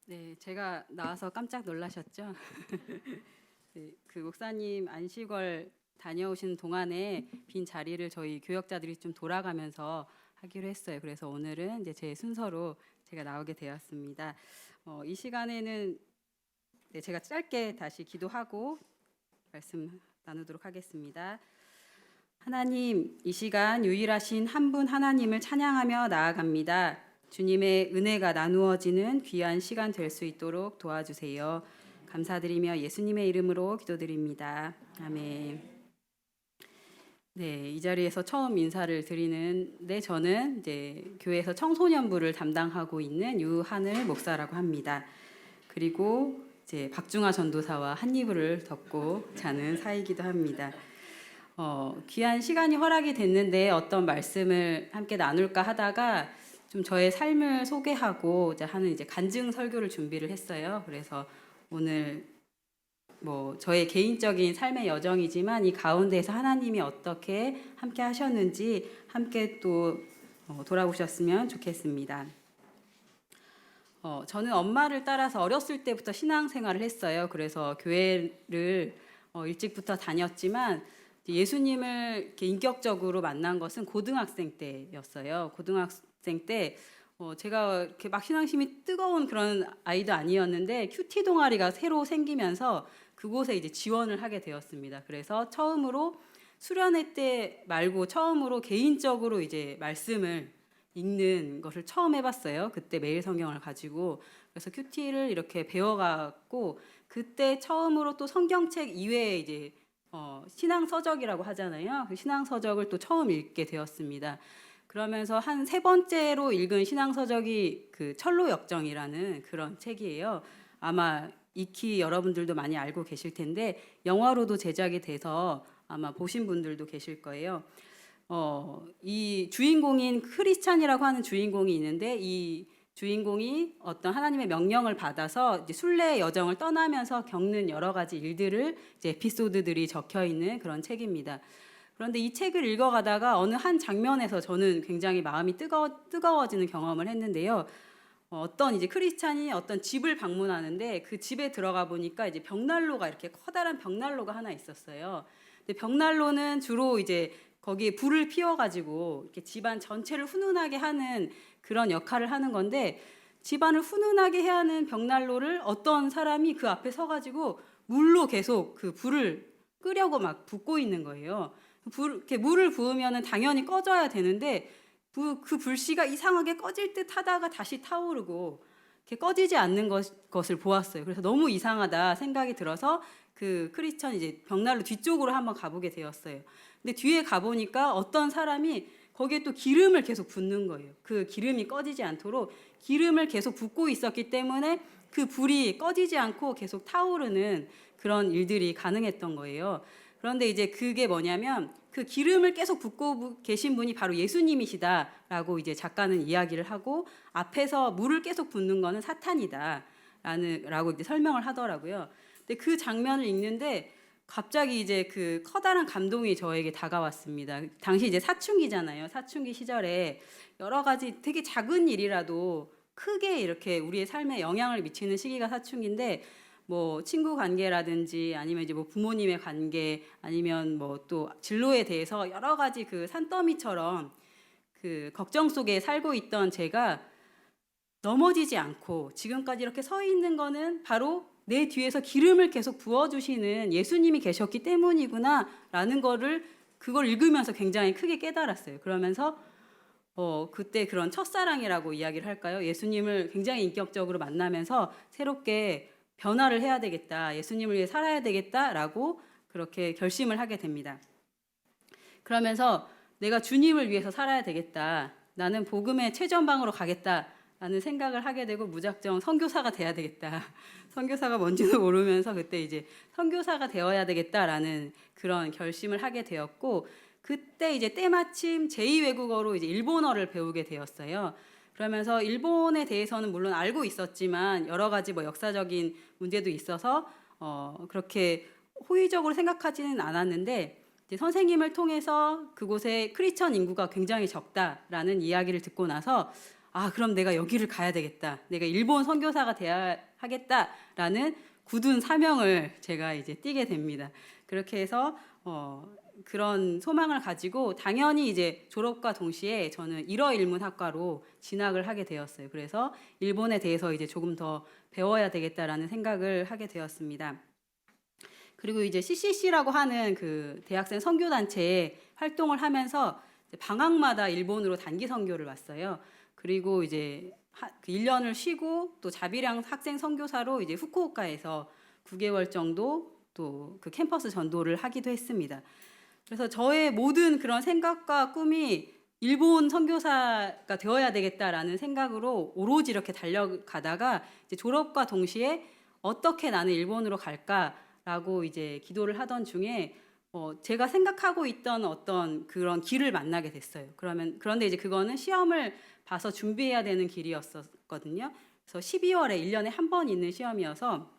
네, 제가 나와서 깜짝 놀라셨죠? 네, 그 목사님 안식월 다녀오신 동안에 빈 자리를 저희 교역자들이 좀 돌아가면서 하기로 했어요. 그래서 오늘은 이제 제 순서로 제가 나오게 되었습니다. 이 시간에는 네, 제가 짧게 다시 기도하고 말씀 나누도록 하겠습니다. 하나님, 이 시간 유일하신 한 분 하나님을 찬양하며 나아갑니다. 주님의 은혜가 나누어지는 귀한 시간 될 수 있도록 도와주세요. 감사드리며 예수님의 이름으로 기도드립니다. 아멘. 네, 이 자리에서 처음 인사를 드리는데 저는 이제 교회에서 청소년부를 담당하고 있는 유하늘 목사라고 합니다. 그리고 이제 박중화 전도사와 한 이불을 덮고 자는 사이기도 합니다. 귀한 시간이 허락이 됐는데 어떤 말씀을 함께 나눌까 하다가 좀 저의 삶을 소개하고 하는 이제 간증 설교를 준비를 했어요. 그래서 오늘 저의 개인적인 삶의 여정이지만 이 가운데에서 하나님이 어떻게 함께 하셨는지 함께 또 돌아보셨으면 좋겠습니다. 저는 엄마를 따라서 어렸을 때부터 신앙생활을 했어요. 그래서 교회를 일찍부터 다녔지만 예수님을 이렇게 인격적으로 만난 것은 고등학생 때였어요. 고등학생 때 제가 이렇게 막 신앙심이 뜨거운 그런 아이도 아니었는데 큐티 동아리가 새로 생기면서 그곳에 이제 지원을 하게 되었습니다. 그래서 처음으로 수련회 때 말고 처음으로 개인적으로 이제 말씀을 읽는 것을 처음 해봤어요. 그때 매일 성경을 가지고 그래서 큐티를 이렇게 배워갖고 그때 처음으로 또 성경책 이외에 이제 신앙서적이라고 하잖아요. 그 신앙서적을 또 처음 읽게 되었습니다. 그러면서 한 세 번째로 읽은 신앙서적이 그 철로역정이라는 그런 책이에요. 아마 익히 여러분들도 많이 알고 계실 텐데 영화로도 제작이 돼서 아마 보신 분들도 계실 거예요. 이 주인공인 크리스찬이라고 하는 주인공이 있는데 이 주인공이 어떤 하나님의 명령을 받아서 이제 순례의 여정을 떠나면서 겪는 여러 가지 일들을 이제 에피소드들이 적혀 있는 그런 책입니다. 그런데 이 책을 읽어가다가 어느 한 장면에서 저는 굉장히 마음이 뜨거워지는 경험을 했는데요. 어떤 이제 크리스찬이 어떤 집을 방문하는데 그 집에 들어가 보니까 이제 벽난로가 이렇게 커다란 벽난로가 하나 있었어요. 근데 벽난로는 주로 이제 거기에 불을 피워가지고 이렇게 집안 전체를 훈훈하게 하는 그런 역할을 하는 건데 집안을 훈훈하게 해야 하는 벽난로를 어떤 사람이 그 앞에 서가지고 물로 계속 그 불을 끄려고 막 붓고 있는 거예요. 이렇게 물을 부으면은 당연히 꺼져야 되는데 그 불씨가 이상하게 꺼질 듯 하다가 다시 타오르고 이렇게 꺼지지 않는 것을 보았어요. 그래서 너무 이상하다 생각이 들어서 그 크리스천 이제 벽난로 뒤쪽으로 한번 가보게 되었어요. 근데 뒤에 가보니까 어떤 사람이 거기에 또 기름을 계속 붓는 거예요. 그 기름이 꺼지지 않도록 기름을 계속 붓고 있었기 때문에 그 불이 꺼지지 않고 계속 타오르는 그런 일들이 가능했던 거예요. 그런데 이제 그게 뭐냐면 그 기름을 계속 붓고 계신 분이 바로 예수님이시다라고 이제 작가는 이야기를 하고 앞에서 물을 계속 붓는 거는 사탄이다라고 이제 설명을 하더라고요. 근데 그 장면을 읽는데 갑자기 이제 그 커다란 감동이 저에게 다가왔습니다. 당시 이제 사춘기잖아요. 사춘기 시절에 여러 가지 되게 작은 일이라도 크게 이렇게 우리의 삶에 영향을 미치는 시기가 사춘기인데 친구 관계라든지 아니면 이제 부모님의 관계 아니면 또 진로에 대해서 여러 가지 그 산더미처럼 그 걱정 속에 살고 있던 제가 넘어지지 않고 지금까지 이렇게 서 있는 거는 바로 내 뒤에서 기름을 계속 부어주시는 예수님이 계셨기 때문이구나라는 그걸 읽으면서 굉장히 크게 깨달았어요. 그러면서 그때 그런 첫사랑이라고 이야기를 할까요? 예수님을 굉장히 인격적으로 만나면서 새롭게 변화를 해야 되겠다, 예수님을 위해 살아야 되겠다라고 그렇게 결심을 하게 됩니다. 그러면서 내가 주님을 위해서 살아야 되겠다, 나는 복음의 최전방으로 가겠다라는 생각을 하게 되고 무작정 선교사가 돼야 되겠다. 선교사가 뭔지도 모르면서 그때 이제 선교사가 되어야 되겠다라는 그런 결심을 하게 되었고 그때 이제 때마침 제2외국어로 이제 일본어를 배우게 되었어요. 그러면서 일본에 대해서는 물론 알고 있었지만 여러 가지 역사적인 문제도 있어서 그렇게 호의적으로 생각하지는 않았는데 이제 선생님을 통해서 그곳에 크리스천 인구가 굉장히 적다라는 이야기를 듣고 나서 아, 그럼 내가 여기를 가야 되겠다. 내가 일본 선교사가 돼야 하겠다라는 굳은 사명을 제가 이제 띠게 됩니다. 그렇게 해서 그런 소망을 가지고 당연히 이제 졸업과 동시에 저는 일어일문학과로 진학을 하게 되었어요. 그래서 일본에 대해서 이제 조금 더 배워야 되겠다라는 생각을 하게 되었습니다. 그리고 이제 CCC라고 하는 그 대학생 선교 단체에 활동을 하면서 방학마다 일본으로 단기 선교를 왔어요. 그리고 이제 1년을 쉬고 또 자비량 학생 선교사로 이제 후쿠오카에서 9개월 정도 또 그 캠퍼스 전도를 하기도 했습니다. 그래서 저의 모든 그런 생각과 꿈이 일본 선교사가 되어야 되겠다라는 생각으로 오로지 이렇게 달려가다가 이제 졸업과 동시에 어떻게 나는 일본으로 갈까라고 이제 기도를 하던 중에 제가 생각하고 있던 어떤 그런 길을 만나게 됐어요. 그런데 이제 그거는 시험을 봐서 준비해야 되는 길이었거든요. 그래서 12월에 1년에 한 번 있는 시험이어서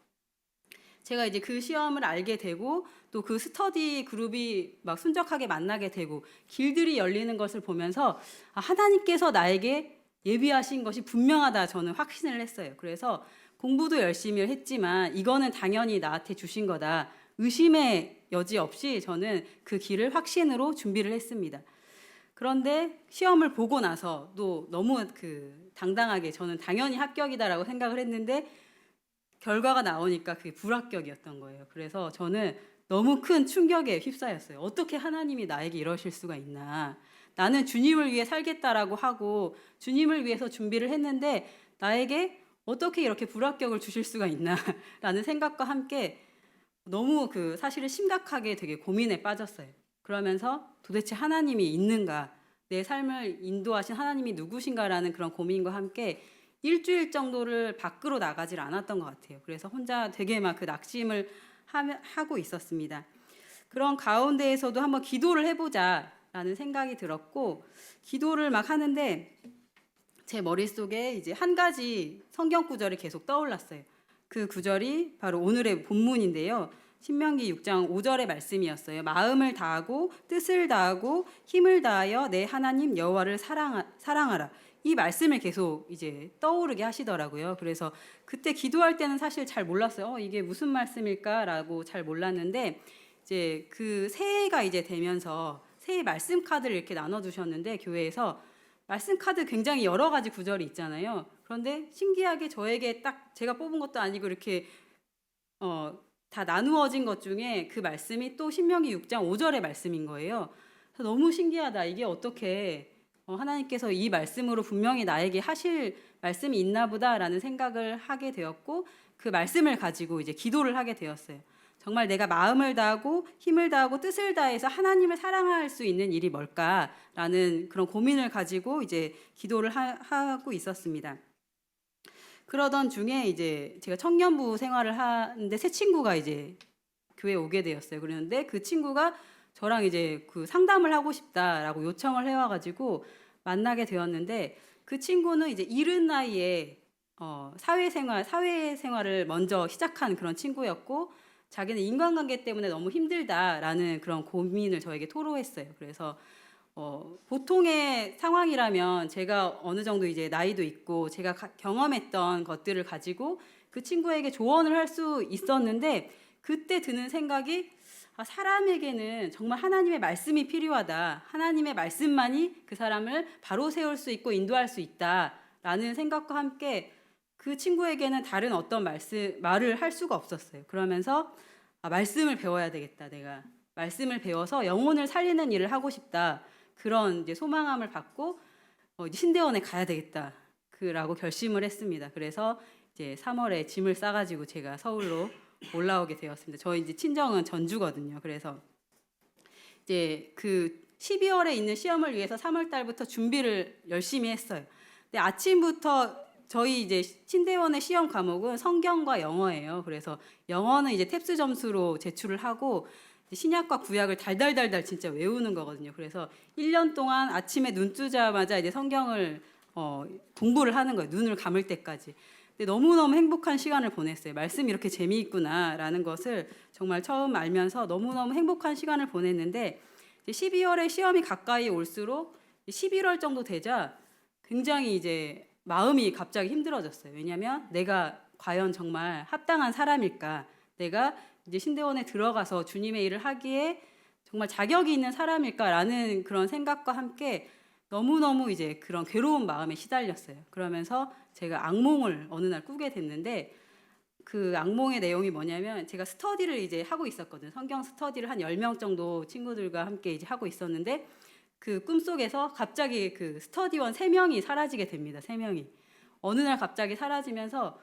제가 이제 그 시험을 알게 되고 또 그 스터디 그룹이 막 순적하게 만나게 되고 길들이 열리는 것을 보면서 하나님께서 나에게 예비하신 것이 분명하다 저는 확신을 했어요. 그래서 공부도 열심히 했지만 이거는 당연히 나한테 주신 거다. 의심의 여지 없이 저는 그 길을 확신으로 준비를 했습니다. 그런데 시험을 보고 나서 또 너무 당당하게 저는 당연히 합격이다라고 생각을 했는데 결과가 나오니까 그게 불합격이었던 거예요. 그래서 저는 너무 큰 충격에 휩싸였어요. 어떻게 하나님이 나에게 이러실 수가 있나. 나는 주님을 위해 살겠다라고 하고 주님을 위해서 준비를 했는데 나에게 어떻게 이렇게 불합격을 주실 수가 있나라는 생각과 함께 너무 사실을 심각하게 되게 고민에 빠졌어요. 그러면서 도대체 하나님이 있는가, 내 삶을 인도하신 하나님이 누구신가라는 그런 고민과 함께 일주일 정도를 밖으로 나가질 않았던 것 같아요. 그래서 혼자 되게 막 그 낙심을 하고 있었습니다. 그런 가운데에서도 한번 기도를 해보자라는 생각이 들었고 기도를 막 하는데 제 머릿속에 이제 한 가지 성경 구절이 계속 떠올랐어요. 그 구절이 바로 오늘의 본문인데요. 신명기 6장 5절의 말씀이었어요. 마음을 다하고 뜻을 다하고 힘을 다하여 내 하나님 여호와를 사랑하라. 이 말씀을 계속 이제 떠오르게 하시더라고요. 그래서 그때 기도할 때는 사실 잘 몰랐어요. 이게 무슨 말씀일까라고 잘 몰랐는데 이제 그 새해가 이제 되면서 새해 말씀 카드를 이렇게 나눠 주셨는데 교회에서 말씀 카드 굉장히 여러 가지 구절이 있잖아요. 그런데 신기하게 저에게 딱 제가 뽑은 것도 아니고 이렇게 다 나누어진 것 중에 그 말씀이 또 신명기 6장 5절의 말씀인 거예요. 그래서 너무 신기하다. 이게 어떻게 하나님께서 이 말씀으로 분명히 나에게 하실 말씀이 있나 보다라는 생각을 하게 되었고 그 말씀을 가지고 이제 기도를 하게 되었어요. 정말 내가 마음을 다하고 힘을 다하고 뜻을 다해서 하나님을 사랑할 수 있는 일이 뭘까라는 그런 고민을 가지고 이제 기도를 하고 있었습니다. 그러던 중에 이제 제가 청년부 생활을 하는데 새 친구가 이제 교회에 오게 되었어요. 그런데 그 친구가 저랑 이제 그 상담을 하고 싶다라고 요청을 해와가지고 만나게 되었는데 그 친구는 이제 이른 나이에 사회생활을 먼저 시작한 그런 친구였고 자기는 인간관계 때문에 너무 힘들다라는 그런 고민을 저에게 토로했어요. 그래서 보통의 상황이라면 제가 어느 정도 이제 나이도 있고 제가 경험했던 것들을 가지고 그 친구에게 조언을 할 수 있었는데 그때 드는 생각이 사람에게는 정말 하나님의 말씀이 필요하다. 하나님의 말씀만이 그 사람을 바로 세울 수 있고 인도할 수 있다라는 생각과 함께 그 친구에게는 다른 어떤 말을 할 수가 없었어요. 그러면서 말씀을 배워야 되겠다. 내가 말씀을 배워서 영혼을 살리는 일을 하고 싶다. 그런 이제 소망함을 받고 신대원에 가야 되겠다. 라고 결심을 했습니다. 그래서 이제 3월에 짐을 싸가지고 제가 서울로 올라오게 되었습니다. 저희 이제 친정은 전주거든요. 그래서 이제 그 12월에 있는 시험을 위해서 3월 달부터 준비를 열심히 했어요. 근데 아침부터 저희 이제 신대원의 시험 과목은 성경과 영어예요. 그래서 영어는 이제 탭스 점수로 제출을 하고 신약과 구약을 달달달달 진짜 외우는 거거든요. 그래서 1년 동안 아침에 눈 뜨자마자 이제 성경을 공부를 하는 거예요. 눈을 감을 때까지. 근데 너무너무 행복한 시간을 보냈어요. 말씀이 이렇게 재미있구나라는 것을 정말 처음 알면서 너무너무 행복한 시간을 보냈는데 12월에 시험이 가까이 올수록 11월 정도 되자 굉장히 이제 마음이 갑자기 힘들어졌어요. 왜냐하면 내가 과연 정말 합당한 사람일까? 내가 이제 신대원에 들어가서 주님의 일을 하기에 정말 자격이 있는 사람일까라는 그런 생각과 함께 너무너무 이제 그런 괴로운 마음에 시달렸어요. 그러면서 제가 악몽을 어느 날 꾸게 됐는데 그 악몽의 내용이 뭐냐면 제가 스터디를 이제 하고 있었거든요. 성경 스터디를 한 10명 정도 친구들과 함께 이제 하고 있었는데 그 꿈속에서 갑자기 그 스터디원 3명이 사라지게 됩니다. 3명이. 어느 날 갑자기 사라지면서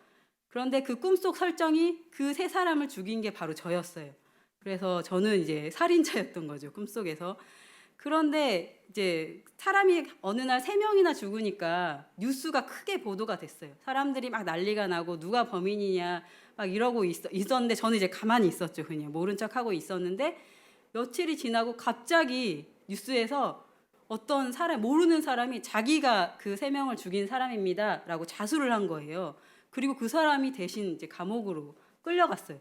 그런데 그 꿈속 설정이 그 3사람을 죽인 게 바로 저였어요. 그래서 저는 이제 살인자였던 거죠. 꿈속에서. 그런데 이제 사람이 어느 날 3명이나 죽으니까 뉴스가 크게 보도가 됐어요. 사람들이 막 난리가 나고 누가 범인이냐 막 이러고 있었는데 저는 이제 가만히 있었죠. 그냥 모른 척하고 있었는데 며칠이 지나고 갑자기 뉴스에서 어떤 사람, 모르는 사람이 자기가 그 3명을 죽인 사람입니다 라고 자수를 한 거예요. 그리고 그 사람이 대신 이제 감옥으로 끌려갔어요.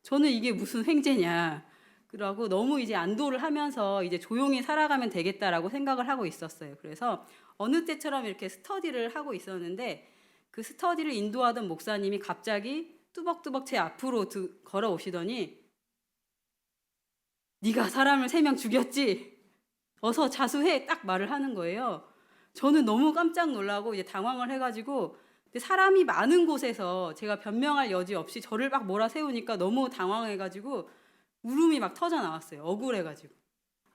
저는 이게 무슨 횡재냐. 그러고 너무 이제 안도를 하면서 이제 조용히 살아가면 되겠다라고 생각을 하고 있었어요. 그래서 어느 때처럼 이렇게 스터디를 하고 있었는데 그 스터디를 인도하던 목사님이 갑자기 뚜벅뚜벅 제 앞으로 걸어오시더니 네가 사람을 3명 죽였지? 어서 자수해 딱 말을 하는 거예요. 저는 너무 깜짝 놀라고 이제 당황을 해가지고 사람이 많은 곳에서 제가 변명할 여지 없이 저를 막 몰아세우니까 너무 당황해가지고 울음이 막 터져 나왔어요. 억울해가지고.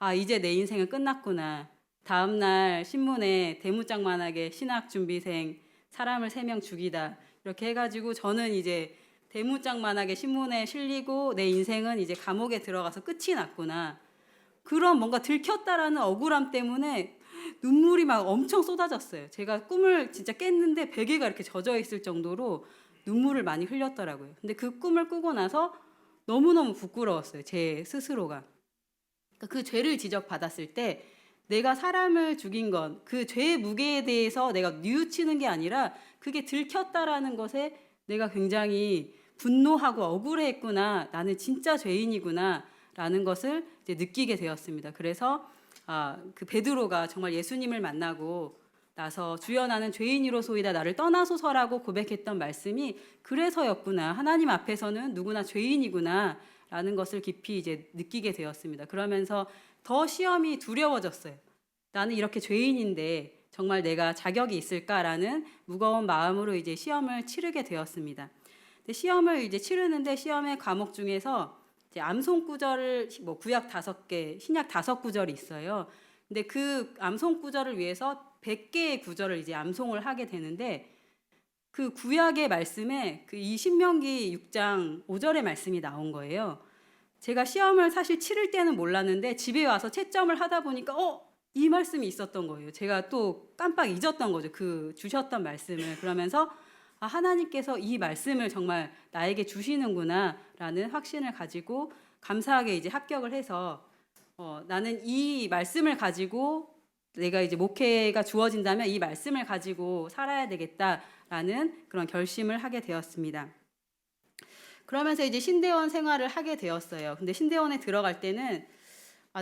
아, 이제 내 인생은 끝났구나. 다음날 신문에 대문짝만하게 신학준비생 사람을 3명 죽이다. 이렇게 해가지고 저는 이제 대문짝만하게 신문에 실리고 내 인생은 이제 감옥에 들어가서 끝이 났구나. 그런 뭔가 들켰다라는 억울함 때문에 눈물이 막 엄청 쏟아졌어요. 제가 꿈을 진짜 깼는데 베개가 이렇게 젖어 있을 정도로 눈물을 많이 흘렸더라고요. 근데 그 꿈을 꾸고 나서 너무너무 부끄러웠어요. 제 스스로가. 그러니까 그 죄를 지적받았을 때 내가 사람을 죽인 건 그 죄의 무게에 대해서 내가 뉘우치는 게 아니라 그게 들켰다라는 것에 내가 굉장히 분노하고 억울했구나. 나는 진짜 죄인이구나. 라는 것을 이제 느끼게 되었습니다. 그래서 그 베드로가 정말 예수님을 만나고 나서 주여 나는 죄인이로소이다 나를 떠나소서라고 고백했던 말씀이 그래서였구나. 하나님 앞에서는 누구나 죄인이구나 라는 것을 깊이 이제 느끼게 되었습니다. 그러면서 더 시험이 두려워졌어요. 나는 이렇게 죄인인데 정말 내가 자격이 있을까라는 무거운 마음으로 이제 시험을 치르게 되었습니다. 근데 시험을 이제 치르는데 시험의 과목 중에서 이제 암송 구절을 뭐 구약 5개, 신약 5구절이 있어요. 근데 그 암송 구절을 위해서 100개의 구절을 이제 암송을 하게 되는데 그 구약의 말씀에 그 이 신명기 6장 5절의 말씀이 나온 거예요. 제가 시험을 사실 치를 때는 몰랐는데 집에 와서 채점을 하다 보니까 이 말씀이 있었던 거예요. 제가 또 깜빡 잊었던 거죠. 그 주셨던 말씀을. 그러면서 하나님께서 이 말씀을 정말 나에게 주시는구나라는 확신을 가지고 감사하게 이제 합격을 해서 나는 이 말씀을 가지고 내가 이제 목회가 주어진다면 이 말씀을 가지고 살아야 되겠다라는 그런 결심을 하게 되었습니다. 그러면서 이제 신대원 생활을 하게 되었어요. 근데 신대원에 들어갈 때는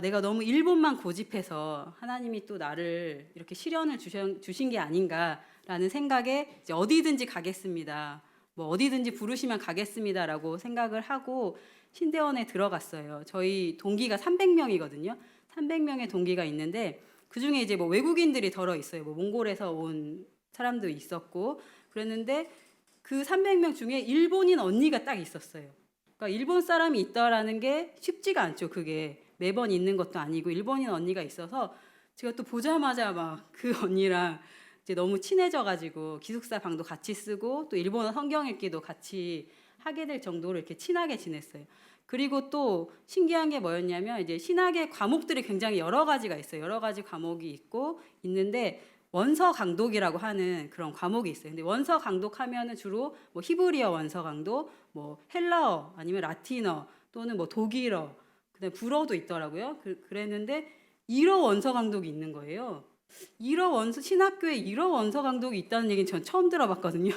내가 너무 일본만 고집해서 하나님이 또 나를 이렇게 시련을 주신 게 아닌가라는 생각에 이제 어디든지 가겠습니다. 뭐 어디든지 부르시면 가겠습니다라고 생각을 하고 신대원에 들어갔어요. 저희 동기가 300명이거든요. 300명의 동기가 있는데 그 중에 이제 뭐 외국인들이 덜어 있어요. 뭐 몽골에서 온 사람도 있었고 그랬는데 그 300명 중에 일본인 언니가 딱 있었어요. 그러니까 일본 사람이 있다라는 게 쉽지가 않죠. 그게 매번 있는 것도 아니고 일본인 언니가 있어서 제가 또 보자마자 막 그 언니랑 이제 너무 친해져가지고 기숙사 방도 같이 쓰고 또 일본어 성경 읽기도 같이 하게 될 정도로 이렇게 친하게 지냈어요. 그리고 또 신기한 게 뭐였냐면 이제 신학의 과목들이 굉장히 여러 가지가 있어요. 여러 가지 과목이 있는데 원서 강독이라고 하는 그런 과목이 있어요. 근데 원서 강독하면은 주로 뭐 히브리어 원서 강독, 뭐 헬라어 아니면 라틴어 또는 뭐 독일어, 그다음에 불어도 있더라고요. 그랬는데 일어 원서 강독이 있는 거예요. 신학교에 일어 원서 강독이 있다는 얘기는 전 처음 들어봤거든요.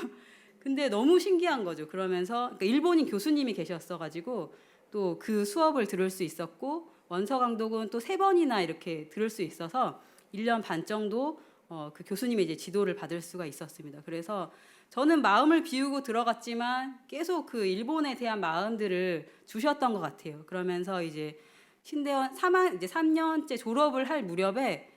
근데 너무 신기한 거죠. 그러면서 그러니까 일본인 교수님이 계셨어가지고 또 그 수업을 들을 수 있었고 원서 강독은 또 3번이나 이렇게 들을 수 있어서 1년 반 정도 그 교수님의 이제 지도를 받을 수가 있었습니다. 그래서 저는 마음을 비우고 들어갔지만 계속 그 일본에 대한 마음들을 주셨던 것 같아요. 그러면서 이제 신대원 이제 3년째 졸업을 할 무렵에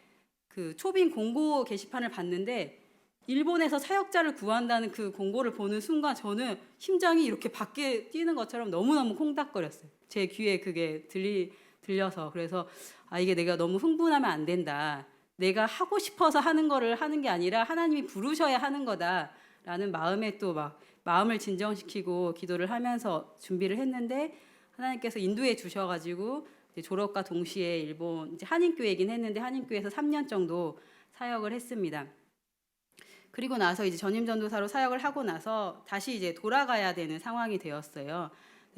그 초빙 공고 게시판을 봤는데 일본에서 사역자를 구한다는 그 공고를 보는 순간 저는 심장이 이렇게 밖에 뛰는 것처럼 너무너무 콩닥거렸어요. 제 귀에 그게 들려서. 그래서 이게 내가 너무 흥분하면 안 된다. 내가 하고 싶어서 하는 거를 하는 게 아니라 하나님이 부르셔야 하는 거다라는 마음에 또 막 마음을 진정시키고 기도를 하면서 준비를 했는데 하나님께서 인도해 주셔가지고 이제 졸업과 동시에 일본 이제 한인교회이긴 했는데 한인교회에서 3년 정도 사역을 했습니다. 그리고 나서 이제 전임전도사로 사역을 하고 나서 다시 이제 돌아가야 되는 상황이 되었어요.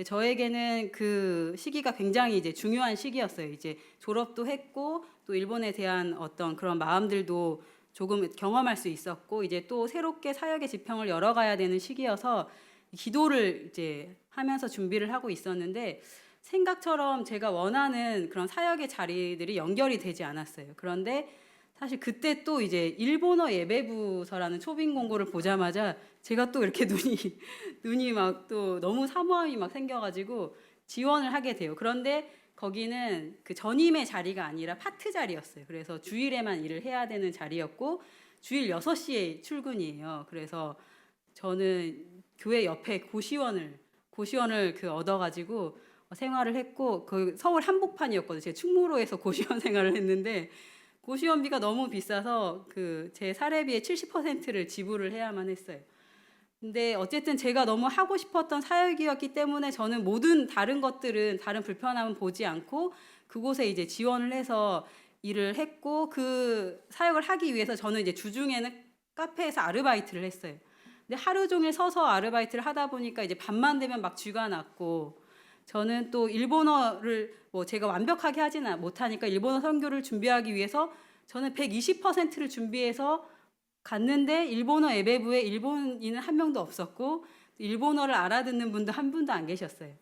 저에게는 그 시기가 굉장히 이제 중요한 시기였어요. 이제 졸업도 했고 또 일본에 대한 어떤 그런 마음들도 조금 경험할 수 있었고 이제 또 새롭게 사역의 지평을 열어가야 되는 시기여서 기도를 이제 하면서 준비를 하고 있었는데 생각처럼 제가 원하는 그런 사역의 자리들이 연결이 되지 않았어요. 그런데 사실 그때 또 이제 일본어 예배부서라는 초빙 공고를 보자마자 제가 또 이렇게 눈이 막 또 너무 사모함이 막 생겨가지고 지원을 하게 돼요. 그런데 거기는 그 전임의 자리가 아니라 파트 자리였어요. 그래서 주일에만 일을 해야 되는 자리였고 주일 6시에 출근이에요. 그래서 저는 교회 옆에 고시원을 그 얻어가지고 생활을 했고 그 서울 한복판이었거든요. 제가 충무로에서 고시원 생활을 했는데 고시원비가 너무 비싸서 그 제 사례비의 70%를 지불을 해야만 했어요. 근데 어쨌든 제가 너무 하고 싶었던 사역이었기 때문에 저는 모든 다른 것들은 다른 불편함은 보지 않고 그곳에 이제 지원을 해서 일을 했고 그 사역을 하기 위해서 저는 이제 주중에는 카페에서 아르바이트를 했어요. 근데 하루 종일 서서 아르바이트를 하다 보니까 이제 밤만 되면 막 쥐가 났고 저는 또 일본어를 뭐 제가 완벽하게 하지는 못하니까 일본어 선교를 준비하기 위해서 저는 120%를 준비해서 갔는데 일본어 예배부에 일본인은 한 명도 없었고 일본어를 알아듣는 분도 한 분도 안 계셨어요.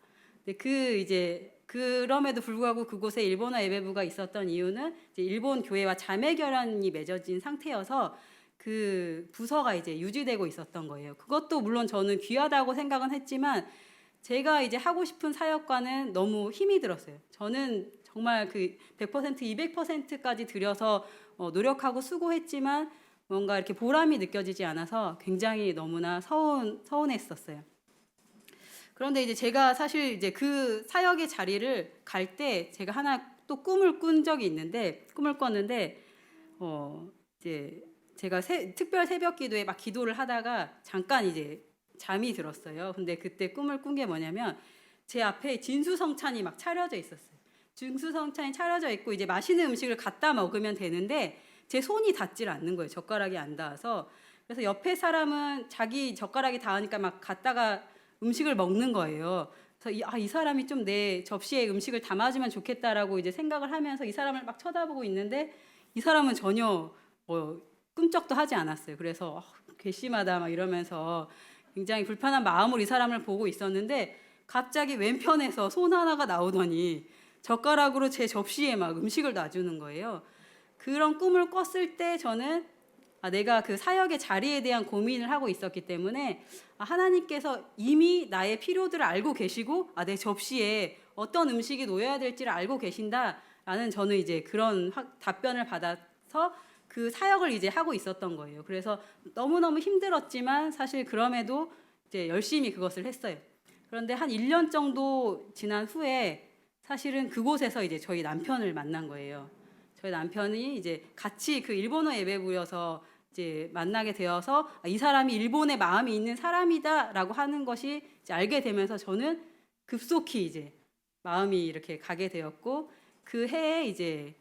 근데 그럼에도 불구하고 그곳에 일본어 예배부가 있었던 이유는 이제 일본 교회와 자매 결연이 맺어진 상태여서 그 부서가 이제 유지되고 있었던 거예요. 그것도 물론 저는 귀하다고 생각은 했지만 제가 이제 하고 싶은 사역과는 너무 힘이 들었어요. 저는 정말 그 100%, 200%까지 들여서 노력하고 수고했지만 뭔가 이렇게 보람이 느껴지지 않아서 굉장히 너무나 서운했었어요. 그런데 이제 제가 사실 이제 그 사역의 자리를 갈 때 제가 하나 또 꿈을 꾼 적이 있는데 꿈을 꿨는데 이제 제가 특별 새벽 기도에 막 기도를 하다가 잠깐 이제 잠이 들었어요. 근데 그때 꿈을 꾼 게 뭐냐면 제 앞에 진수성찬이 막 차려져 있었어요. 진수성찬이 차려져 있고 이제 맛있는 음식을 갖다 먹으면 되는데 제 손이 닿질 않는 거예요. 젓가락이 안 닿아서. 그래서 옆에 사람은 자기 젓가락이 닿으니까 막 갖다가 음식을 먹는 거예요. 그래서 이 사람이 좀 내 접시에 음식을 담아주면 좋겠다라고 이제 생각을 하면서 이 사람을 막 쳐다보고 있는데 이 사람은 전혀 꿈쩍도 하지 않았어요. 그래서 괘씸하다 막 이러면서 굉장히 불편한 마음으로 이 사람을 보고 있었는데 갑자기 왼편에서 손 하나가 나오더니 젓가락으로 제 접시에 막 음식을 놔주는 거예요. 그런 꿈을 꿨을 때 저는 내가 그 사역의 자리에 대한 고민을 하고 있었기 때문에 하나님께서 이미 나의 필요들을 알고 계시고 내 접시에 어떤 음식이 놓여야 될지를 알고 계신다라는 저는 이제 그런 답변을 받아서 그 사역을 이제 하고 있었던 거예요. 그래서 너무너무 힘들었지만 사실 그럼에도 이제 열심히 그것을 했어요. 그런데 한 1년 정도 지난 후에 사실은 그곳에서 이제 저희 남편을 만난 거예요. 저희 남편이 이제 같이 그 일본어 예배부여서 이제 만나게 되어서 이 사람이 일본에 마음이 있는 사람이다라고 하는 것이 이제 알게 되면서 저는 급속히 이제 마음이 이렇게 가게 되었고 그 해에 이제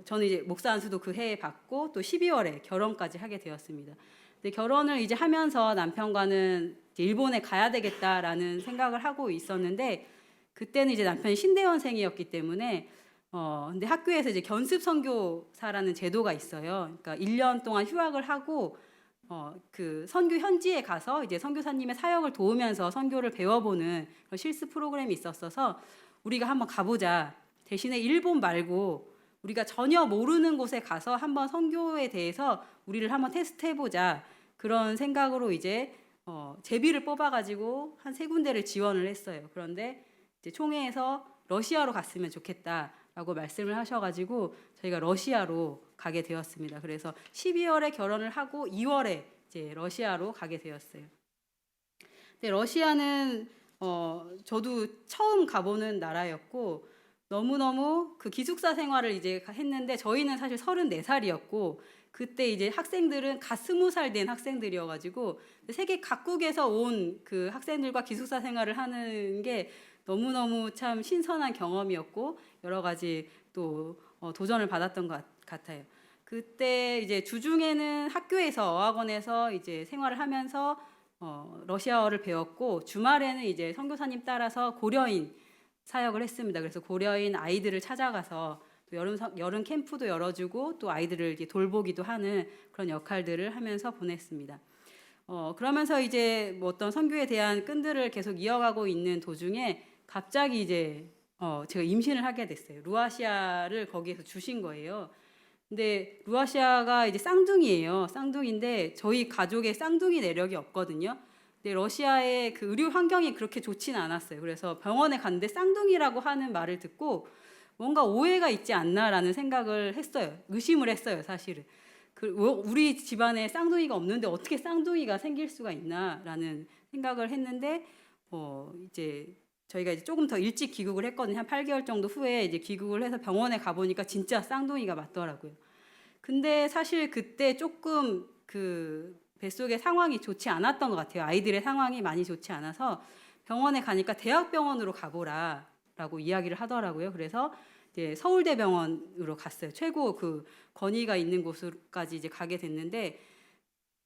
저는 이제 목사 안수도 그 해에 받고 또 12월에 결혼까지 하게 되었습니다. 근데 결혼을 이제 하면서 남편과는 이제 일본에 가야 되겠다라는 생각을 하고 있었는데 그때는 이제 남편이 신대원생이었기 때문에 근데 학교에서 이제 견습 선교사라는 제도가 있어요. 그러니까 1년 동안 휴학을 하고 그 선교 현지에 가서 이제 선교사님의 사역을 도우면서 선교를 배워보는 그런 실습 프로그램이 있었어서 우리가 한번 가보자. 대신에 일본 말고 우리가 전혀 모르는 곳에 가서 한번 선교에 대해서 우리를 한번 테스트해보자. 그런 생각으로 이제 제비를 뽑아가지고 한 3군데를 지원을 했어요. 그런데 이제 총회에서 러시아로 갔으면 좋겠다라고 말씀을 하셔가지고 저희가 러시아로 가게 되었습니다. 그래서 12월에 결혼을 하고 2월에 이제 러시아로 가게 되었어요. 근데 러시아는 저도 처음 가보는 나라였고 너무너무 그 기숙사 생활을 이제 했는데 저희는 사실 34살이었고 그때 이제 학생들은 갓 20살 된 학생들이어가지고 세계 각국에서 온 그 학생들과 기숙사 생활을 하는 게 너무너무 참 신선한 경험이었고 여러 가지 또 도전을 받았던 것 같아요. 그때 이제 주중에는 학교에서 어학원에서 이제 생활을 하면서 러시아어를 배웠고 주말에는 이제 선교사님 따라서 고려인 사역을 했습니다. 그래서 고려인 아이들을 찾아가서 또 여름 캠프도 열어주고 또 아이들을 이렇게 돌보기도 하는 그런 역할들을 하면서 보냈습니다. 그러면서 이제 뭐 어떤 선교에 대한 끈들을 계속 이어가고 있는 도중에 갑자기 이제 제가 임신을 하게 됐어요. 루아시아를 거기에서 주신 거예요. 근데 루아시아가 이제 쌍둥이에요. 쌍둥이인데 저희 가족에 쌍둥이 내력이 없거든요. 근데 러시아의 그 의료 환경이 그렇게 좋지는 않았어요. 그래서 병원에 갔는데 쌍둥이라고 하는 말을 듣고 뭔가 오해가 있지 않나라는 생각을 했어요. 의심을 했어요, 사실은. 우리 집안에 쌍둥이가 없는데 어떻게 쌍둥이가 생길 수가 있나라는 생각을 했는데 이제 저희가 이제 조금 더 일찍 귀국을 했거든요. 한 8개월 정도 후에 이제 귀국을 해서 병원에 가보니까 진짜 쌍둥이가 맞더라고요. 근데 사실 그때 조금 그 뱃속의 상황이 좋지 않았던 것 같아요. 아이들의 상황이 많이 좋지 않아서 병원에 가니까 대학병원으로 가보라라고 이야기를 하더라고요. 그래서 이제 서울대병원으로 갔어요. 최고 그 권위가 있는 곳까지 이제 가게 됐는데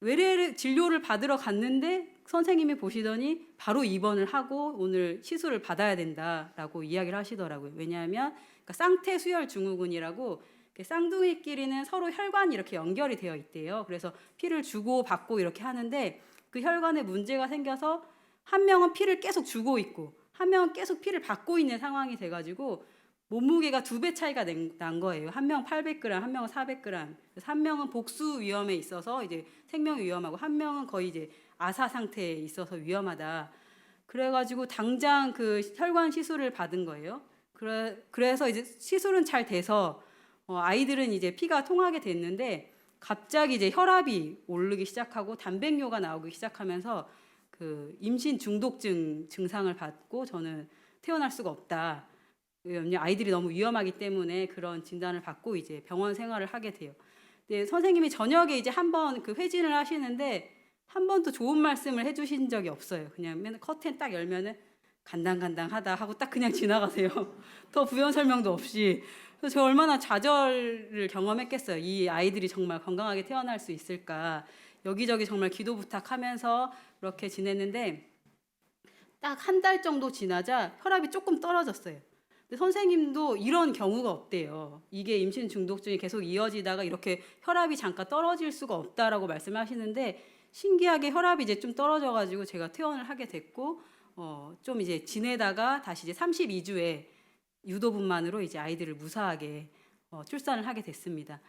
외래 진료를 받으러 갔는데 선생님이 보시더니 바로 입원을 하고 오늘 시술을 받아야 된다라고 이야기를 하시더라고요. 왜냐하면 그러니까 쌍태수혈 증후군이라고 쌍둥이끼리는 서로 혈관이 이렇게 연결이 되어 있대요. 그래서 피를 주고 받고 이렇게 하는데 그 혈관에 문제가 생겨서 한 명은 피를 계속 주고 있고 한 명은 계속 피를 받고 있는 상황이 돼가지고 몸무게가 2배 차이가 난 거예요. 한 명 800g, 한 명은 400g. 그래서 한 명은 복수 위험에 있어서 이제 생명이 위험하고 한 명은 거의 이제 아사 상태에 있어서 위험하다. 그래가지고 당장 그 혈관 시술을 받은 거예요. 그래서 이제 시술은 잘 돼서 아이들은 이제 피가 통하게 됐는데 갑자기 이제 혈압이 오르기 시작하고 단백뇨가 나오기 시작하면서 그 임신 중독증 증상을 받고 저는 태어날 수가 없다. 아이들이 너무 위험하기 때문에 그런 진단을 받고 이제 병원 생활을 하게 돼요. 근데 선생님이 저녁에 이제 한번 그 회진을 하시는데 한 번도 좋은 말씀을 해주신 적이 없어요. 그냥 맨날 커튼 딱 열면은 간당간당하다 하고 딱 그냥 지나가세요. 더 부연 설명도 없이. 그래서 제가 얼마나 좌절을 경험했겠어요. 이 아이들이 정말 건강하게 태어날 수 있을까. 여기저기 정말 기도 부탁하면서 그렇게 지냈는데 딱 한 달 정도 지나자 혈압이 조금 떨어졌어요. 근데 선생님도 이런 경우가 없대요. 이게 임신 중독증이 계속 이어지다가 이렇게 혈압이 잠깐 떨어질 수가 없다라고 말씀하시는데 신기하게 혈압이 이제 좀 떨어져가지고 제가 퇴원을 하게 됐고 좀 이제 지내다가 다시 이제 32주에 유도분만으로 이제 아이들을 무사하게 출산을 하게 됐습니다.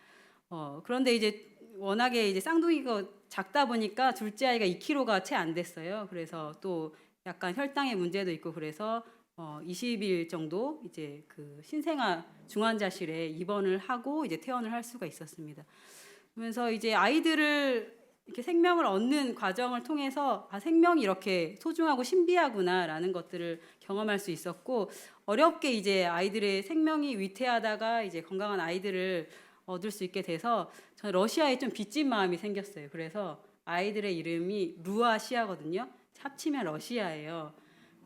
그런데 이제 워낙에 이제 쌍둥이가 작다 보니까 둘째 아이가 2kg가 채 안 됐어요. 그래서 또 약간 혈당의 문제도 있고 그래서 20일 정도 이제 그 신생아 중환자실에 입원을 하고 이제 퇴원을 할 수가 있었습니다. 그러면서 이제 아이들을 이렇게 생명을 얻는 과정을 통해서 생명이 이렇게 소중하고 신비하구나라는 것들을 경험할 수 있었고 어렵게 이제 아이들의 생명이 위태하다가 이제 건강한 아이들을 얻을 수 있게 돼서 저는 러시아에 좀 빚진 마음이 생겼어요. 그래서 아이들의 이름이 루아시아거든요. 합치면 러시아예요.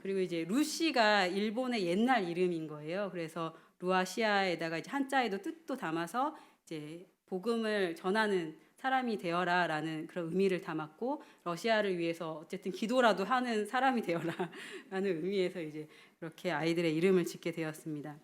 그리고 이제 루시가 일본의 옛날 이름인 거예요. 그래서 루아시아에다가 이제 한자에도 뜻도 담아서 이제 복음을 전하는 사람이 되어라라는 그런 의미를 담았고 러시아를 위해서 어쨌든 기도라도 하는 사람이 되어라라는 의미에서 이제 그렇게 아이들의 이름을 짓게 되었습니다.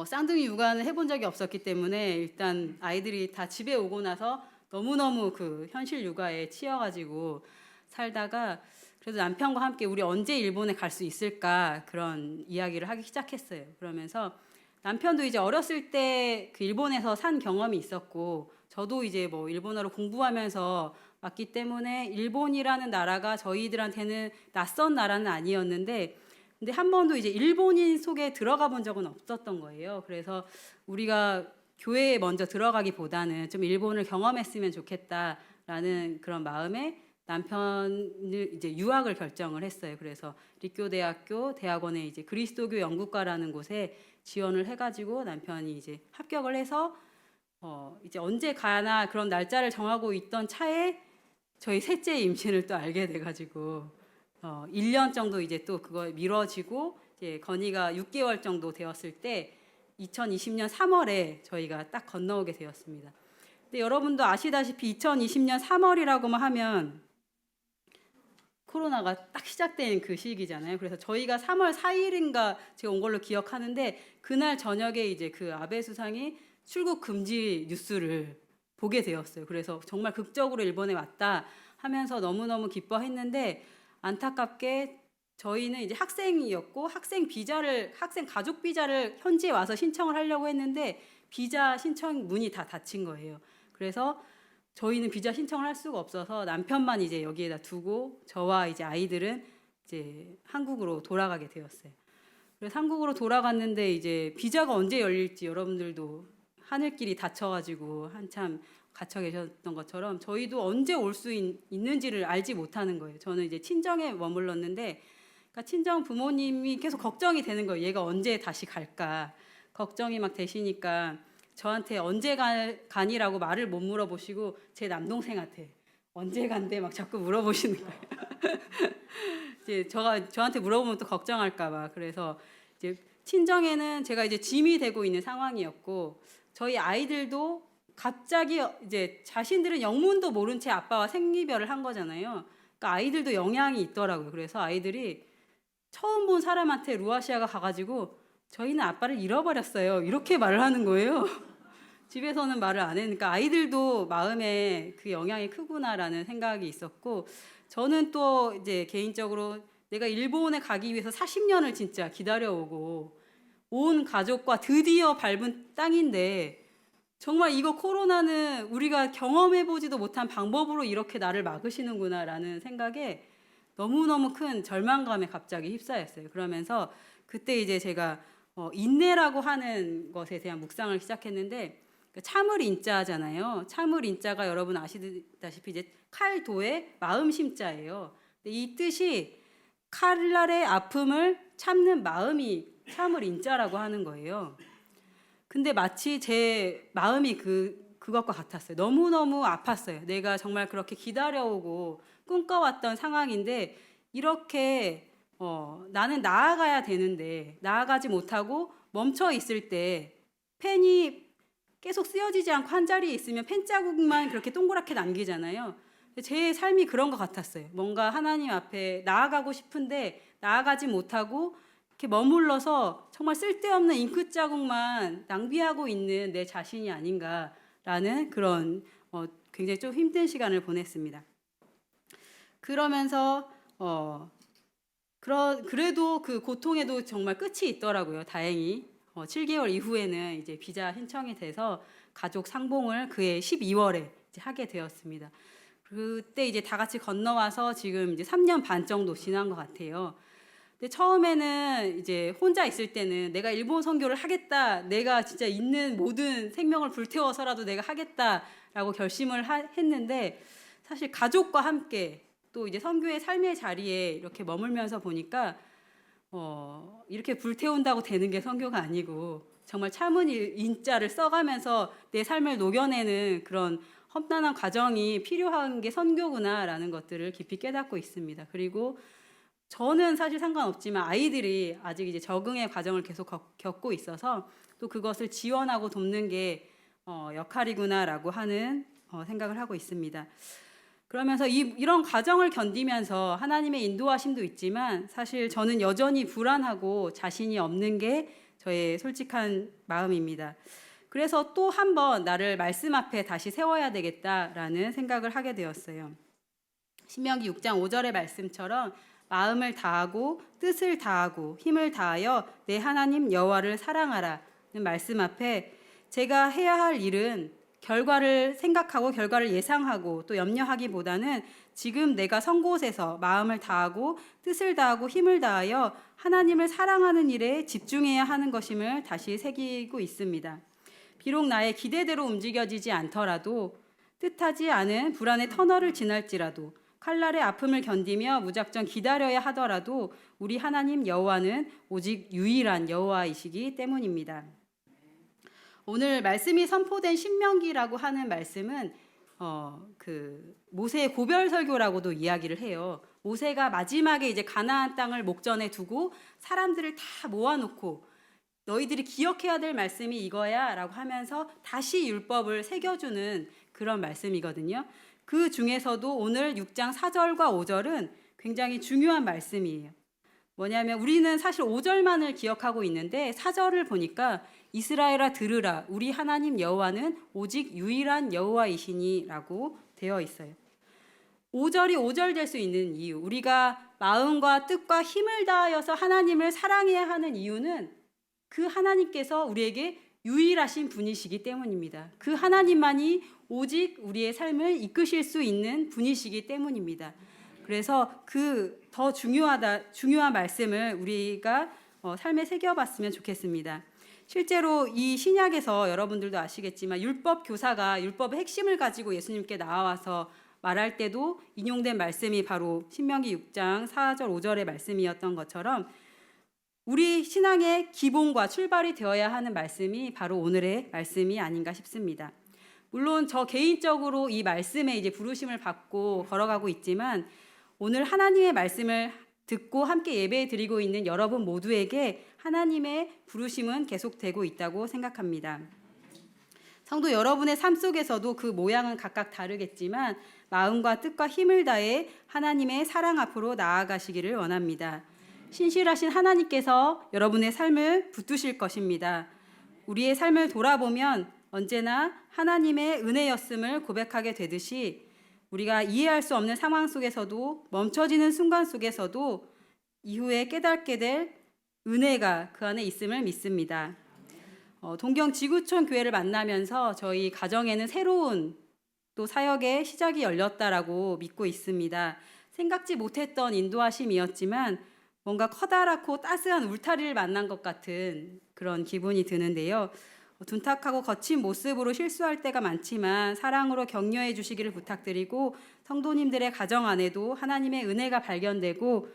쌍둥이 육아는 해본 적이 없었기 때문에 일단 아이들이 다 집에 오고 나서 너무너무 그 현실 육아에 치여가지고 살다가 그래도 남편과 함께 우리 언제 일본에 갈 수 있을까 그런 이야기를 하기 시작했어요. 그러면서 남편도 이제 어렸을 때 그 일본에서 산 경험이 있었고 저도 이제 뭐 일본어를 공부하면서 왔기 때문에 일본이라는 나라가 저희들한테는 낯선 나라는 아니었는데 근데 한 번도 이제 일본인 속에 들어가 본 적은 없었던 거예요. 그래서 우리가 교회에 먼저 들어가기보다는 좀 일본을 경험했으면 좋겠다라는 그런 마음에 남편을 이제 유학을 결정을 했어요. 그래서立교대학교 대학원에 이제 그리스도교 연구과라는 곳에 지원을 해가지고 남편이 이제 합격을 해서 이제 언제 가나 그런 날짜를 정하고 있던 차에 저희 셋째 임신을 또 알게 돼가지고 1년 정도 이제 또 그거 미뤄지고 이제 건이가 6개월 정도 되었을 때 2020년 3월에 저희가 딱 건너오게 되었습니다. 근데 여러분도 아시다시피 2020년 3월이라고만 하면 코로나가 딱 시작된 그 시기잖아요. 그래서 저희가 3월 4일인가 제가 온 걸로 기억하는데 그날 저녁에 이제 그 아베 수상이 출국 금지 뉴스를 보게 되었어요. 그래서 정말 극적으로 일본에 왔다 하면서 너무너무 기뻐했는데 안타깝게 저희는 이제 학생이었고 학생 가족 비자를 현지에 와서 신청을 하려고 했는데 비자 신청 문이 다 닫힌 거예요. 그래서 저희는 비자 신청을 할 수가 없어서 남편만 이제 여기에다 두고 저와 이제 아이들은 이제 한국으로 돌아가게 되었어요. 그래서 한국으로 돌아갔는데 이제 비자가 언제 열릴지 여러분들도 하늘길이 닫혀가지고 한참 갇혀 계셨던 것처럼 저희도 언제 올 수 있는지를 알지 못하는 거예요. 저는 이제 친정에 머물렀는데 그러니까 친정 부모님이 계속 걱정이 되는 거예요. 얘가 언제 다시 갈까 걱정이 막 되시니까 저한테 언제 가니라고 말을 못 물어보시고 제 남동생한테 언제 간대 막 자꾸 물어보시는 거예요. 이제 저한테 물어보면 또 걱정할까 봐. 그래서 이제 친정에는 제가 이제 짐이 되고 있는 상황이었고 저희 아이들도 갑자기 이제 자신들은 영문도 모른 채 아빠와 생이별을 한 거잖아요. 그러니까 아이들도 영향이 있더라고요. 그래서 아이들이 처음 본 사람한테 루아시아가 가가지고 저희는 아빠를 잃어버렸어요. 이렇게 말을 하는 거예요. 집에서는 말을 안 했으니까 아이들도 마음에 그 영향이 크구나라는 생각이 있었고 저는 또 이제 개인적으로 내가 일본에 가기 위해서 40년을 진짜 기다려오고 온 가족과 드디어 밟은 땅인데 정말 이거 코로나는 우리가 경험해보지도 못한 방법으로 이렇게 나를 막으시는구나라는 생각에 너무너무 큰 절망감에 갑자기 휩싸였어요. 그러면서 그때 이제 제가 인내라고 하는 것에 대한 묵상을 시작했는데 참을 인자잖아요. 참을 인자가 여러분 아시다시피 이제 칼도의 마음 심자예요. 이 뜻이 칼날의 아픔을 참는 마음이 참을 인자라고 하는 거예요. 근데 마치 제 마음이 그것과 같았어요. 너무너무 아팠어요. 내가 정말 그렇게 기다려오고 꿈꿔왔던 상황인데 이렇게 나는 나아가야 되는데 나아가지 못하고 멈춰 있을 때 펜이 계속 쓰여지지 않고 한 자리에 있으면 펜 자국만 그렇게 동그랗게 남기잖아요. 제 삶이 그런 것 같았어요. 뭔가 하나님 앞에 나아가고 싶은데 나아가지 못하고 이렇게 머물러서 정말 쓸데없는 잉크 자국만 낭비하고 있는 내 자신이 아닌가라는 그런 굉장히 좀 힘든 시간을 보냈습니다. 그러면서 그래도 그 고통에도 정말 끝이 있더라고요. 다행히 7개월 이후에는 이제 비자 신청이 돼서 가족 상봉을 그해 12월에 이제 하게 되었습니다. 그때 이제 다 같이 건너와서 지금 이제 3년 반 정도 지난 것 같아요. 근데 처음에는 이제 혼자 있을 때는 내가 일본 선교를 하겠다, 내가 진짜 있는 모든 생명을 불태워서라도 내가 하겠다라고 결심을 했는데 사실 가족과 함께 또 이제 선교의 삶의 자리에 이렇게 머물면서 보니까 이렇게 불태운다고 되는 게 선교가 아니고 정말 참은 인자를 써가면서 내 삶을 녹여내는 그런 험난한 과정이 필요한 게 선교구나라는 것들을 깊이 깨닫고 있습니다. 그리고 저는 사실 상관없지만 아이들이 아직 이제 적응의 과정을 계속 겪고 있어서 또 그것을 지원하고 돕는 게 역할이구나라고 하는 생각을 하고 있습니다. 그러면서 이런 과정을 견디면서 하나님의 인도하심도 있지만 사실 저는 여전히 불안하고 자신이 없는 게 저의 솔직한 마음입니다. 그래서 또 한 번 나를 말씀 앞에 다시 세워야 되겠다라는 생각을 하게 되었어요. 신명기 6장 5절의 말씀처럼 마음을 다하고 뜻을 다하고 힘을 다하여 내 하나님 여호와를 사랑하라. 말씀 앞에 제가 해야 할 일은 결과를 생각하고 결과를 예상하고 또 염려하기보다는 지금 내가 선 곳에서 마음을 다하고 뜻을 다하고 힘을 다하여 하나님을 사랑하는 일에 집중해야 하는 것임을 다시 새기고 있습니다. 비록 나의 기대대로 움직여지지 않더라도 뜻하지 않은 불안의 터널을 지날지라도 칼날의 아픔을 견디며 무작정 기다려야 하더라도 우리 하나님 여호와는 오직 유일한 여호와이시기 때문입니다. 오늘 말씀이 선포된 신명기라고 하는 말씀은 모세의 고별 설교라고도 이야기를 해요. 모세가 마지막에 이제 가나안 땅을 목전에 두고 사람들을 다 모아놓고 너희들이 기억해야 될 말씀이 이거야라고 하면서 다시 율법을 새겨주는 그런 말씀이거든요. 그 중에서도 오늘 6장 4절과 5절은 굉장히 중요한 말씀이에요. 뭐냐면 우리는 사실 5절만을 기억하고 있는데 4절을 보니까 이스라엘아 들으라 우리 하나님 여호와는 오직 유일한 여호와이시니 라고 되어 있어요. 5절이 5절 될 수 있는 이유, 우리가 마음과 뜻과 힘을 다하여서 하나님을 사랑해야 하는 이유는 그 하나님께서 우리에게 유일하신 분이시기 때문입니다. 그 하나님만이 오직 우리의 삶을 이끄실 수 있는 분이시기 때문입니다. 그래서 그 더 중요한 말씀을 우리가 삶에 새겨봤으면 좋겠습니다. 실제로 이 신약에서 여러분들도 아시겠지만 율법 교사가 율법의 핵심을 가지고 예수님께 나와서 말할 때도 인용된 말씀이 바로 신명기 6장 4절 5절의 말씀이었던 것처럼 우리 신앙의 기본과 출발이 되어야 하는 말씀이 바로 오늘의 말씀이 아닌가 싶습니다. 물론 저 개인적으로 이 말씀에 이제 부르심을 받고 걸어가고 있지만 오늘 하나님의 말씀을 듣고 함께 예배 드리고 있는 여러분 모두에게 하나님의 부르심은 계속되고 있다고 생각합니다. 성도 여러분의 삶 속에서도 그 모양은 각각 다르겠지만 마음과 뜻과 힘을 다해 하나님의 사랑 앞으로 나아가시기를 원합니다. 신실하신 하나님께서 여러분의 삶을 붙드실 것입니다. 우리의 삶을 돌아보면 언제나 하나님의 은혜였음을 고백하게 되듯이 우리가 이해할 수 없는 상황 속에서도 멈춰지는 순간 속에서도 이후에 깨닫게 될 은혜가 그 안에 있음을 믿습니다. 동경 지구촌 교회를 만나면서 저희 가정에는 새로운 또 사역의 시작이 열렸다라고 믿고 있습니다. 생각지 못했던 인도하심이었지만 뭔가 커다랗고 따스한 울타리를 만난 것 같은 그런 기분이 드는데요. 둔탁하고 거친 모습으로 실수할 때가 많지만 사랑으로 격려해 주시기를 부탁드리고 성도님들의 가정 안에도 하나님의 은혜가 발견되고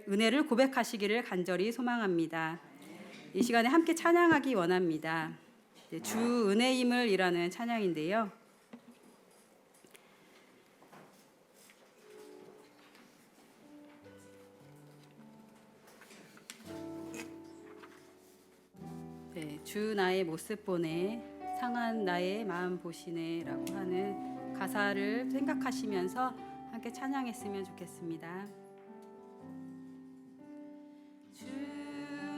은혜를 고백하시기를 간절히 소망합니다. 이 시간에 함께 찬양하기 원합니다. 주 은혜임을이라는 찬양인데요. 주 나의 모습 보네 상한 나의 마음 보시네라고 하는 가사를 생각하시면서 함께 찬양했으면 좋겠습니다. 주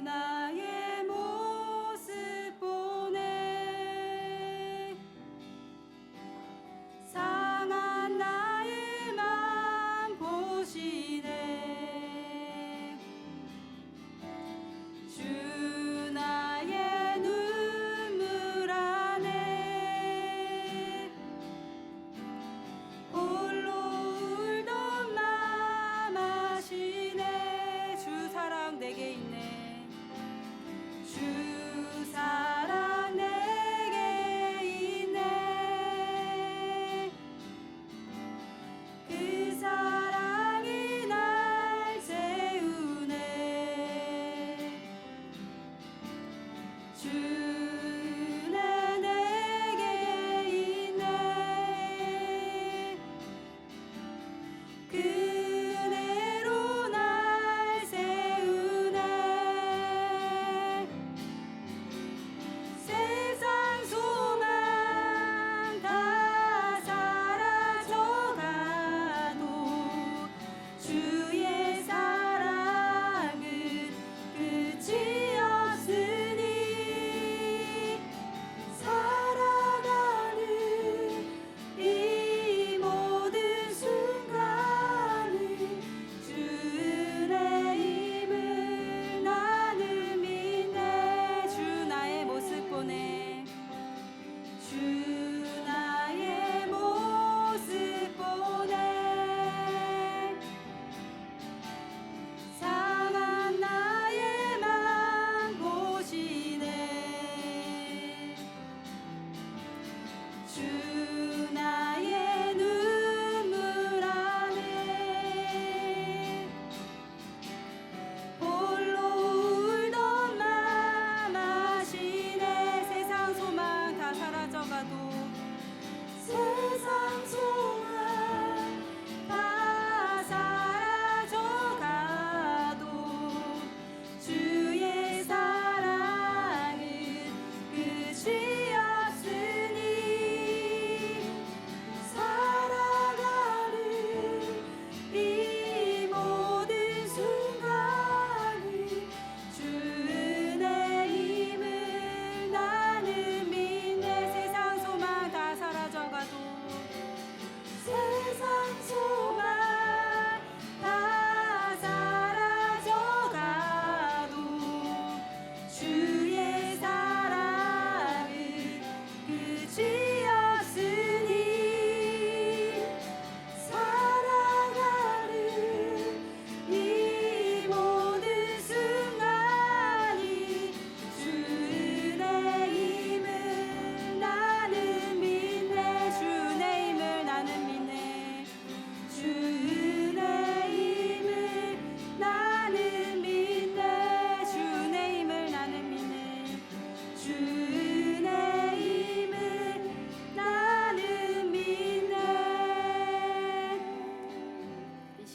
나의 모습 보네 상한 나의 마음 보시네 주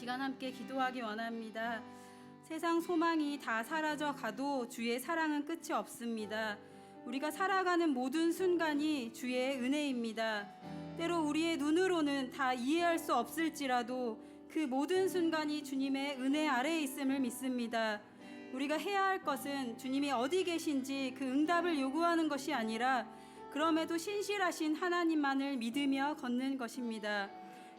시간 함께 기도하기 원합니다. 세상 소망이 다 사라져 가도 주의 사랑은 끝이 없습니다. 우리가 살아가는 모든 순간이 주의 은혜입니다. 때로 우리의 눈으로는 다 이해할 수 없을지라도 그 모든 순간이 주님의 은혜 아래에 있음을 믿습니다. 우리가 해야 할 것은 주님이 어디 계신지 그 응답을 요구하는 것이 아니라 그럼에도 신실하신 하나님만을 믿으며 걷는 것입니다.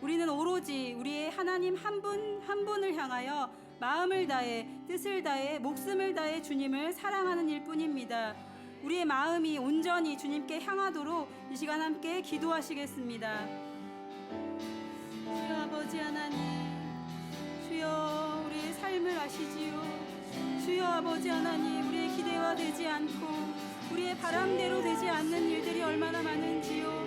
우리는 오로지 우리의 하나님 한 분 한 분을 향하여 마음을 다해 뜻을 다해 목숨을 다해 주님을 사랑하는 일뿐입니다. 우리의 마음이 온전히 주님께 향하도록 이 시간 함께 기도하시겠습니다. 주여 아버지 하나님, 주여 우리의 삶을 아시지요. 주여 아버지 하나님, 우리의 기대와 되지 않고 우리의 바람대로 되지 않는 일들이 얼마나 많은지요.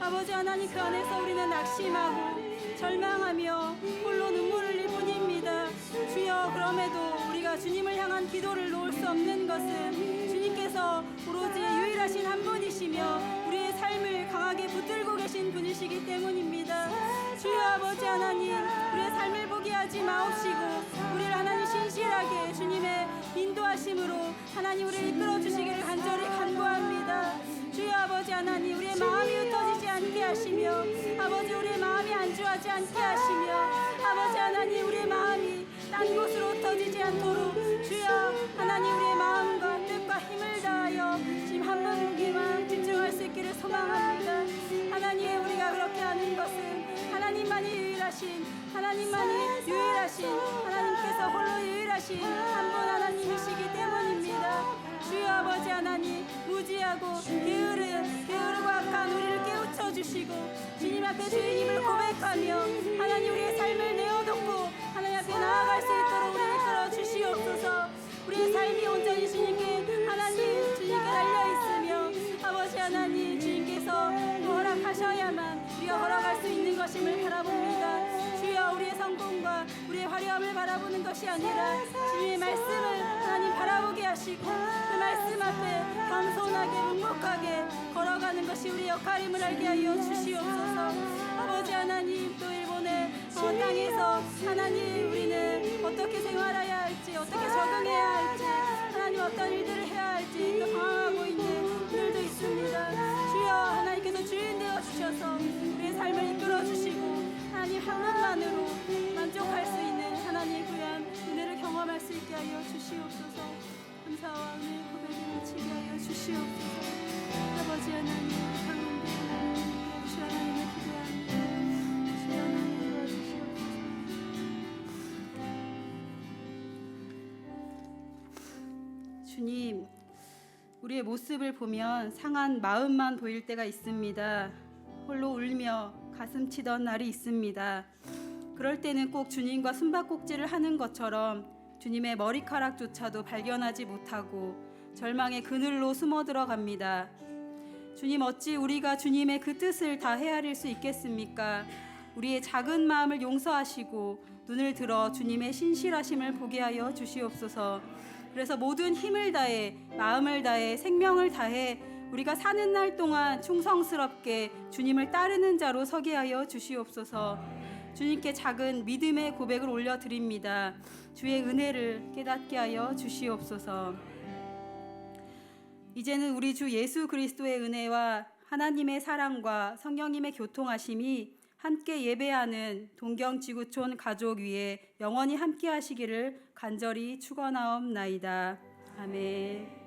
아버지 하나님, 그 안에서 우리는 낙심하고 절망하며 홀로 눈물을 흘릴 뿐입니다. 주여, 그럼에도 우리가 주님을 향한 기도를 놓을 수 없는 것은 주님께서 오로지 유일하신 한 분이시며 우리의 삶을 강하게 붙들고 계신 분이시기 때문입니다. 주여 아버지 하나님, 우리의 삶을 포기하지 마옵시고 우리를 하나님 신실하게 주님의 인도하심으로 하나님 우리를 이끌어 주시기를 간절히 간구합니다. 주여 아버지 하나님, 우리의 마음이 흩어지지 않게 하시며 아버지 우리의 마음이 안주하지 않게 하시며 아버지 하나님, 우리의 마음이 딴 곳으로 흩어지지 않도록 주여 하나님, 우리의 마음과 뜻과 힘을 다하여 지금 한 분에게만 집중할 수 있기를 소망합니다. 하나님, 우리가 그렇게 하는 것은 하나님만이 유일하신 하나님께서 홀로 유일하신 한 분 하나님이시기 때문입니다. 주여 아버지 하나님, 무지하고 게으르고 악한 우리를 깨우쳐 주시고 주님 앞에 주님을 고백하며 하나님 우리의 삶을 내어놓고 하나님 앞에 나아갈 수 있도록 우리를 이끌어 주시옵소서. 우리의 삶이 온전히 주님께 달려있으며 아버지 하나님, 주님께서 허락하셔야만 우리가 걸어갈 수 있는 것임을 바라봅니다. 주여, 우리의 성공과 우리의 화려함을 바라보는 것이 아니라 주님의 말씀을 하나님 바라보게 하시고 그 말씀 앞에 겸손하게 묵묵하게 걸어가는 것이 우리의 역할임을 알게 하여 주시옵소서. 아버지 하나님, 또 일본의 땅에서 하나님 우리는 어떻게 생활해야 할지, 어떻게 적응해야 할지, 하나님 어떤 일들을 해야 할지 또 방황하고 있는 분들도 있습니다. 주여, 하나님께서 주인 되어 주셔서 우리의 삶을 이끌어 주시고 하나님 한 분만으로 만족할 수 있는 하나님의 귀한 은혜를 경험할 수 있게 하여 주시옵소서. 감사와 은혜의 고백을 미치게 하여 주시옵소서. 아버지 하나님, 강원대 하나님, 주 하나님을 기도합니다. 주 하나님 도와주시옵소서. 주님, 우리의 모습을 보면 상한 마음만 보일 때가 있습니다. 홀로 울며 가슴 치던 날이 있습니다. 그럴 때는 꼭 주님과 숨바꼭질을 하는 것처럼 주님의 머리카락조차도 발견하지 못하고 절망의 그늘로 숨어 들어갑니다. 주님, 어찌 우리가 주님의 그 뜻을 다 헤아릴 수 있겠습니까? 우리의 작은 마음을 용서하시고 눈을 들어 주님의 신실하심을 보게 하여 주시옵소서. 그래서 모든 힘을 다해, 마음을 다해, 생명을 다해 우리가 사는 날 동안 충성스럽게 주님을 따르는 자로 서게 하여 주시옵소서. 주님께 작은 믿음의 고백을 올려드립니다. 주의 은혜를 깨닫게 하여 주시옵소서. 이제는 우리 주 예수 그리스도의 은혜와 하나님의 사랑과 성령님의 교통하심이 함께 예배하는 동경지구촌 가족 위에 영원히 함께 하시기를 간절히 축원하옵나이다. 아멘.